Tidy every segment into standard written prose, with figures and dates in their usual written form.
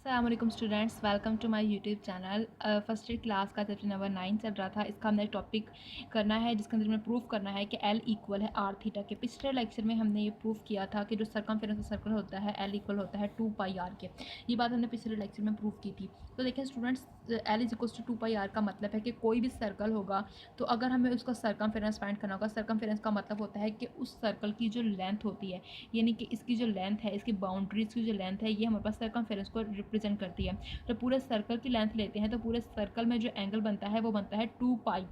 अस्सलाम वालेकुम students, welcome to my YouTube channel. First year class का चैप्टर नंबर 9 चल रहा था। इसका हमने टॉपिक करना है जिसके अंदर हमें प्रूफ करना है कि L इक्वल है आर थीटा के। पिछले लेक्चर में हमने ये प्रूफ किया था कि जो सरकमफेरेंस का सर्कल होता है L इक्वल होता है 2 पाई आर के। ये बात हमने पिछले लेक्चर में प्रूफ की थी। तो देखें students, L is equal to 2 pi R का मतलब है कि कोई भी सर्कल होगा तो अगर हमें उसका सरकमफेरेंस फाइंड करना होगा। सरकमफेरेंस का मतलब होता है कि उस सर्कल की जो लेंथ होती है, यानी कि इसकी जो लेंथ है, इसकी बाउंड्रीज की जो लेंथ है, ये हमारे पास सरकमफेरेंस को रिप्रेजेंट करती है। तो पूरे सर्कल की लेंथ लेते हैं तो पूरे सर्कल में जो एंगल बनता है वो बनता है 2 पाई।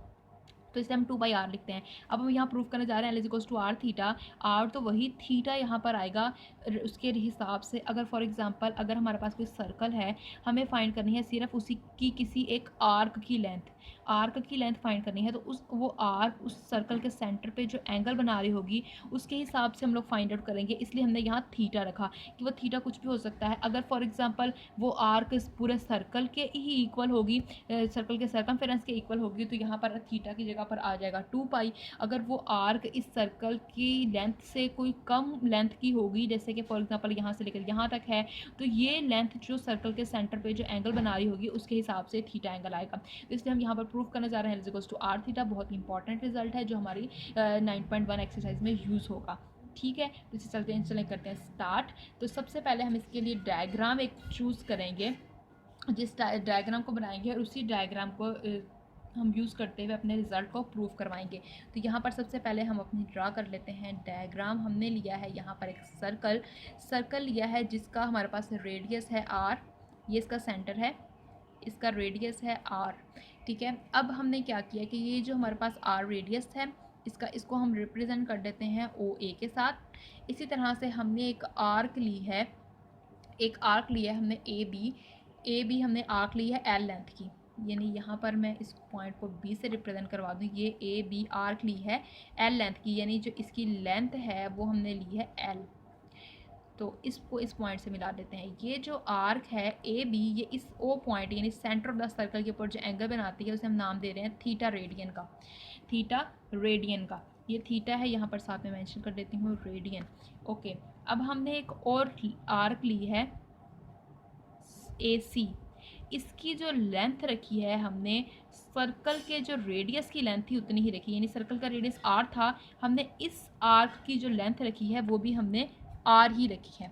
तो इसे हम 2 बाई आर लिखते हैं। अब हम यहाँ प्रूफ करने जा रहे हैं L is equals to R theta. R तो वही थीटा यहाँ पर आएगा उसके हिसाब से। अगर फॉर एग्जांपल अगर हमारे पास कोई सर्कल है, हमें फाइंड करनी है सिर्फ उसी की किसी एक आर्क की लेंथ। आर्क की लेंथ फाइंड करनी है तो वो आर्क उस सर्कल के सेंटर पे जो एंगल बना रही होगी उसके हिसाब से हम लोग फाइंड आउट करेंगे। इसलिए हमने यहाँ थीटा रखा कि वो थीटा कुछ भी हो सकता है। अगर फॉर एग्जाम्पल वो आर्क पूरे सर्कल के ही इक्वल होगी, सर्कल के सर्कमफेरेंस के इक्वल होगी, तो यहाँ पर थीटा की जगह पर आ जाएगा 2 पाई। अगर वो आर्क इस सर्कल की लेंथ से कोई कम लेंथ की होगी, जैसे कि फॉर एग्जांपल यहाँ से लेकर यहाँ तक है, तो ये लेंथ जो सर्कल के सेंटर पे जो एंगल बना रही होगी उसके हिसाब से थीटा एंगल आएगा। तो इसलिए हम यहाँ पर प्रूफ करने जा रहे हैं इक्वल्स टू आर थीटा। बहुत इंपॉर्टेंट रिजल्ट है जो हमारी 9.1 एक्सरसाइज में यूज़ होगा। ठीक है, तो इसे चलते करते हैं स्टार्ट। तो सबसे पहले हम इसके लिए डायग्राम एक चूज़ करेंगे। जिस डायग्राम को बनाएंगे और उसी डायग्राम को हम यूज़ करते हुए अपने रिज़ल्ट को प्रूव करवाएंगे। तो यहाँ पर सबसे पहले हम अपनी ड्रा कर लेते हैं डायग्राम। हमने लिया है यहाँ पर एक सर्कल लिया है जिसका हमारे पास रेडियस है r। ये इसका सेंटर है, इसका रेडियस है r। ठीक है, अब हमने क्या किया कि ये जो हमारे पास r रेडियस है इसको हम रिप्रेजेंट कर देते हैं OA के साथ। इसी तरह से हमने एक आर्क ली है, हमने ए बी हमने आर्क ली है एल लेंथ की। यानी यहाँ पर मैं इस पॉइंट को बी से रिप्रेजेंट करवा दूँ। ये ए बी आर्क ली है एल लेंथ की, यानी जो इसकी लेंथ है वो हमने ली है एल। तो इसको इस पॉइंट से मिला देते हैं। ये जो आर्क है ए बी, ये इस ओ पॉइंट यानी सेंटर ऑफ द सर्कल के ऊपर जो एंगल बनाती है उसे हम नाम दे रहे हैं थीटा रेडियन का। ये थीटा है, यहाँ पर साथ में मेंशन कर देती हूँ रेडियन। ओके, अब हमने एक और आर्क ली है AC। इसकी जो लेंथ रखी है हमने सर्कल के जो रेडियस की लेंथ थी उतनी ही रखी, यानी सर्कल का रेडियस r था, हमने इस आर्क की जो लेंथ रखी है वो भी हमने r ही रखी है।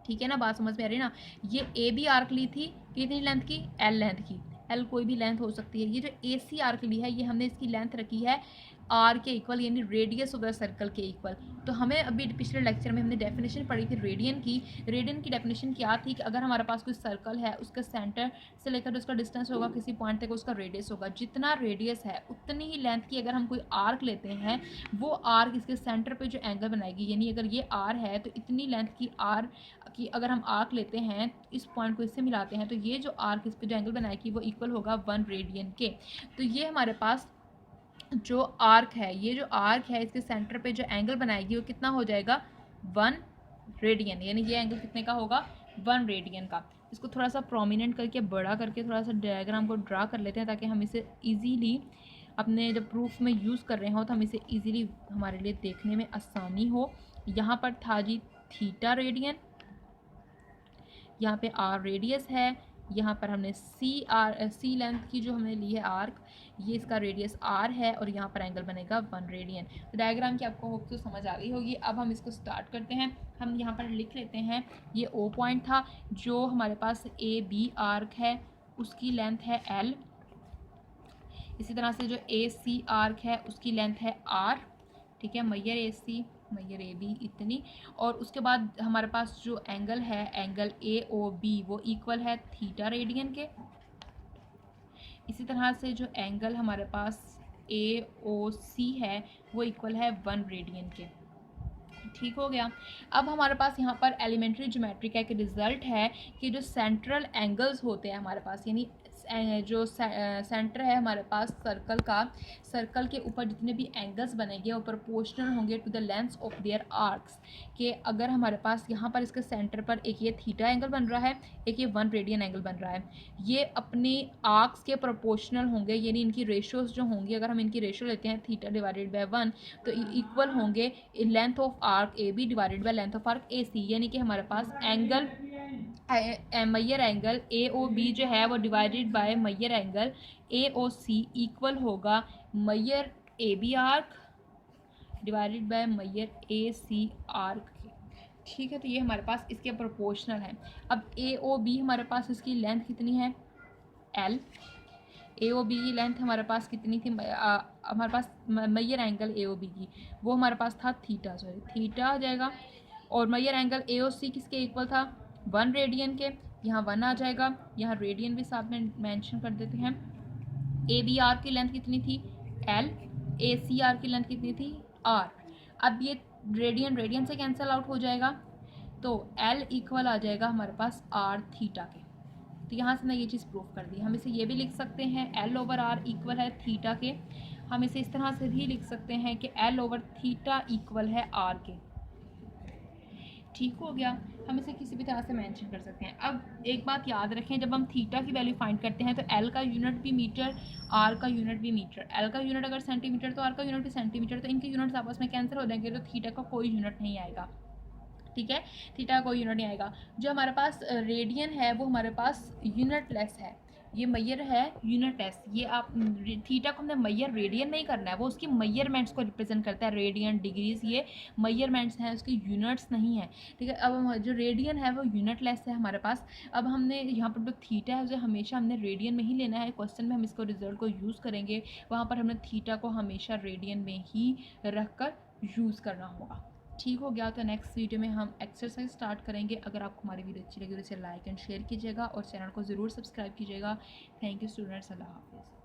ठीक है ना, बात समझ में आ रही है ना। ये ए बी आर्क ली थी कितनी लेंथ की, एल लेंथ की। एल कोई भी लेंथ हो सकती है। ये जो ए सी आर्क ली है ये हमने इसकी लेंथ रखी है आर के इक्वल, यानी रेडियस ऑफ द सर्कल के इक्वल। तो हमें अभी पिछले लेक्चर में हमने डेफिनेशन पढ़ी थी रेडियन की डेफिनेशन क्या थी कि अगर हमारे पास कोई सर्कल है उसके सेंटर से लेकर उसका डिस्टेंस होगा किसी पॉइंट तक, उसका रेडियस होगा। जितना रेडियस है उतनी ही लेंथ की अगर हम कोई आर्क लेते हैं, वो आर्क इसके सेंटर पे जो एंगल बनाएगी, यानी अगर ये आर है तो इतनी लेंथ की आर की अगर हम आर्क लेते हैं, इस पॉइंट को इससे मिलाते हैं, तो ये जो आर्क इस पे जो एंगल बनाएगी वो इक्वल होगा 1 रेडियन के। तो ये हमारे पास जो आर्क है, ये जो आर्क है इसके सेंटर पे जो एंगल बनाएगी वो कितना हो जाएगा 1 रेडियन, यानी ये एंगल कितने का होगा 1 रेडियन का। इसको थोड़ा सा प्रोमिनेंट करके बड़ा करके थोड़ा सा डायग्राम को ड्रा कर लेते हैं ताकि हम इसे ईजीली अपने जब प्रूफ में यूज़ कर रहे हो तो हम इसे ईजीली हमारे लिए देखने में आसानी हो। यहाँ पर था जी थीटा रेडियन, यहाँ पे आर रेडियस है, यहाँ पर हमने सी लेंथ की जो हमने ली है आर्क, ये इसका रेडियस आर है और यहाँ पर एंगल बनेगा 1 रेडियन। तो डायग्राम की आपको होप तो समझ आ गई होगी। अब हम इसको स्टार्ट करते हैं। हम यहाँ पर लिख लेते हैं ये ओ पॉइंट था, जो हमारे पास ए बी आर्क है उसकी लेंथ है एल। इसी तरह से जो ए सी आर्क है उसकी लेंथ है आर। ठीक है, Maihar A C Maihar A B इतनी। और उसके बाद हमारे पास जो एंगल है एंगल ए ओ बी वो इक्वल है थीटा रेडियन के। इसी तरह से जो एंगल हमारे पास ए ओ सी है वो इक्वल है 1 रेडियन के। ठीक हो गया। अब हमारे पास यहाँ पर एलिमेंट्री ज्योमेट्री का एक रिजल्ट है कि जो सेंट्रल एंगल्स होते हैं हमारे पास, यानी जो सेंटर है हमारे पास सर्कल का, सर्कल के ऊपर जितने भी एंगल्स बनेंगे वो प्रोपोर्शनल होंगे to the length of their arcs. कि अगर हमारे पास यहाँ पर इसके सेंटर पर एक ये थीटा एंगल बन रहा है, एक ये 1 रेडियन एंगल बन रहा है, ये अपने आर्क्स के प्रोपोर्शनल होंगे, यानी इनकी रेशियोज जो होंगी, अगर हम इनकी रेशियो लेते हैं थीटा डिवाइडेड बाय 1 तो इक्वल होंगे length of arc A B divided by length of arc A C. यानी कि हमारे पास angle major angle A O B जो है वो divided by major angle A O C equal होगा major A B arc divided by major A C arc. ठीक है, तो ये हमारे पास इसके प्रोपोर्शनल है। अब ए ओ बी हमारे पास इसकी लेंथ कितनी है, एल। ए ओ बी की लेंथ हमारे पास कितनी थी, हमारे पास Maihar angle A O B की वो हमारे पास था थीटा, सॉरी थीटा आ जाएगा। और मैयर एंगल ए ओ सी किसके इक्वल था, 1 रेडियन के, यहाँ 1 आ जाएगा, यहाँ रेडियन भी साथ में मेंशन कर देते हैं। ए बी आर की लेंथ कितनी थी, एल। ए सी आर की लेंथ कितनी थी, आर। अब ये रेडियन रेडियन से कैंसिल आउट हो जाएगा, तो एल इक्वल आ जाएगा हमारे पास आर थीटा के। तो यहाँ से मैं ये चीज़ प्रूव कर दी। हम इसे ये भी लिख सकते हैं एल ओवर आर इक्वल है थीटा के। हम इसे इस तरह से भी लिख सकते हैं कि एल ओवर थीटा इक्वल है आर के। ठीक हो गया, हम इसे किसी भी तरह से मेंशन कर सकते हैं। अब एक बात याद रखें, जब हम थीटा की वैल्यू फाइंड करते हैं तो एल का यूनिट भी मीटर, आर का यूनिट भी मीटर। एल का यूनिट अगर सेंटीमीटर तो आर का यूनिट भी सेंटीमीटर, तो इनके यूनिट्स आपस में कैंसिल हो जाएंगे, तो थीटा का कोई यूनिट नहीं आएगा। ठीक है, थीटा का कोई यूनिट नहीं आएगा। जो हमारे पास रेडियन है वो हमारे पास यूनिटलेस है, ये मैयर है यूनिटलेस। ये आप थीटा को हमने मैयर रेडियन नहीं करना है, वो उसकी मैयरमेंट्स को रिप्रेजेंट करता है, रेडियन डिग्रीज ये मैयरमेंट्स हैं, उसके यूनिट्स नहीं है। ठीक है, अब जो रेडियन है वो यूनिटलेस है हमारे पास। अब हमने यहाँ पर जो थीटा है उसे हमेशा हमने रेडियन में ही लेना है। क्वेश्चन में हम इसको रिजल्ट को यूज़ करेंगे, वहाँ पर हमने थीटा को हमेशा रेडियन में ही रख कर यूज़ करना होगा। ठीक हो गया, तो नेक्स्ट वीडियो में हम एक्सरसाइज स्टार्ट करेंगे। अगर आपको हमारी वीडियो अच्छी लगी तो इसे लाइक एंड शेयर कीजिएगा और चैनल को ज़रूर सब्सक्राइब कीजिएगा। थैंक यू स्टूडेंट्स, अल्लाह हाफिज़।